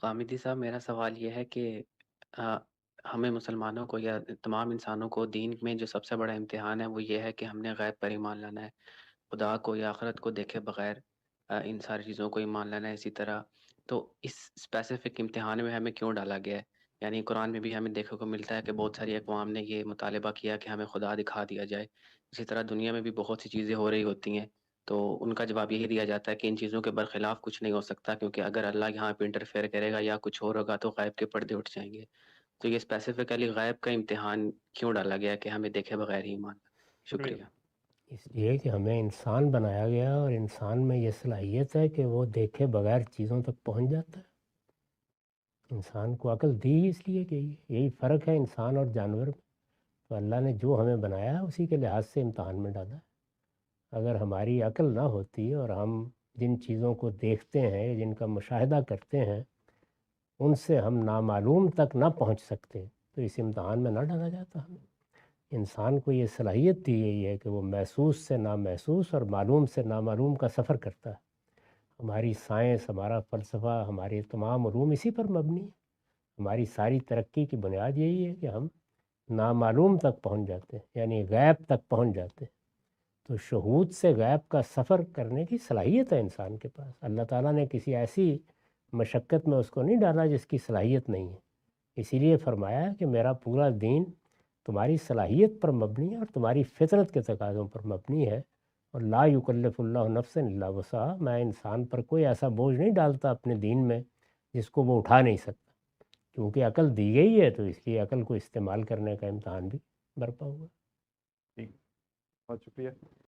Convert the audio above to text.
غامدی صاحب، میرا سوال یہ ہے کہ آ، ہمیں مسلمانوں کو یا تمام انسانوں کو دین میں جو سب سے بڑا امتحان ہے وہ یہ ہے کہ ہم نے غیب پر ایمان لانا ہے، خدا کو یا آخرت کو دیکھے بغیر ان ساری چیزوں کو ایمان لانا ہے اسی طرح۔ تو اس اسپیسیفک امتحان میں ہمیں کیوں ڈالا گیا ہے؟ یعنی قرآن میں بھی ہمیں دیکھنے کو ملتا ہے کہ بہت ساری اقوام نے یہ مطالبہ کیا کہ ہمیں خدا دکھا دیا جائے، اسی طرح دنیا میں بھی بہت سی چیزیں ہو رہی ہوتی ہیں، تو ان کا جواب یہی دیا جاتا ہے کہ ان چیزوں کے برخلاف کچھ نہیں ہو سکتا، کیونکہ اگر اللہ یہاں پہ انٹرفیئر کرے گا یا کچھ اور ہوگا تو غیب کے پردے اٹھ جائیں گے۔ تو یہ اسپیسیفکلی غیب کا امتحان کیوں ڈالا گیا کہ ہمیں دیکھے بغیر ہی ایمان لانا ہے؟ شکریہ۔ شکریہ۔ اس لیے کہ ہمیں انسان بنایا گیا اور انسان میں یہ صلاحیت ہے کہ وہ دیکھے بغیر چیزوں تک پہنچ جاتا ہے۔ انسان کو عقل دی اس لیے کہ یہی فرق ہے انسان اور جانور میں۔ تو اللہ نے جو ہمیں بنایا ہے اسی کے لحاظ سے امتحان میں ڈالا ہے۔ اگر ہماری عقل نہ ہوتی اور ہم جن چیزوں کو دیکھتے ہیں جن کا مشاہدہ کرتے ہیں ان سے ہم نامعلوم تک نہ پہنچ سکتے تو اس امتحان میں نہ ڈالا جاتا ہمیں۔ انسان کو یہ صلاحیت دی گئی ہے کہ وہ محسوس سے نامحسوس اور معلوم سے نامعلوم کا سفر کرتا ہے۔ ہماری سائنس، ہمارا فلسفہ، ہمارے تمام علوم اسی پر مبنی ہے۔ ہماری ساری ترقی کی بنیاد یہی ہے کہ ہم نامعلوم تک پہنچ جاتے ہیں، یعنی غیب تک پہنچ جاتے ہیں۔ تو شہود سے غیب کا سفر کرنے کی صلاحیت ہے انسان کے پاس۔ اللہ تعالیٰ نے کسی ایسی مشقت میں اس کو نہیں ڈالا جس کی صلاحیت نہیں ہے۔ اسی لیے فرمایا ہے کہ میرا پورا دین تمہاری صلاحیت پر مبنی ہے اور تمہاری فطرت کے تقاضوں پر مبنی ہے، اور لا یکلف اللہ نفسا الا وسعہا، میں انسان پر کوئی ایسا بوجھ نہیں ڈالتا اپنے دین میں جس کو وہ اٹھا نہیں سکتا۔ کیونکہ عقل دی گئی ہے تو اس لیے عقل کو استعمال کرنے کا امتحان بھی برپا ہوا۔ ٹھیک، بہت شکریہ۔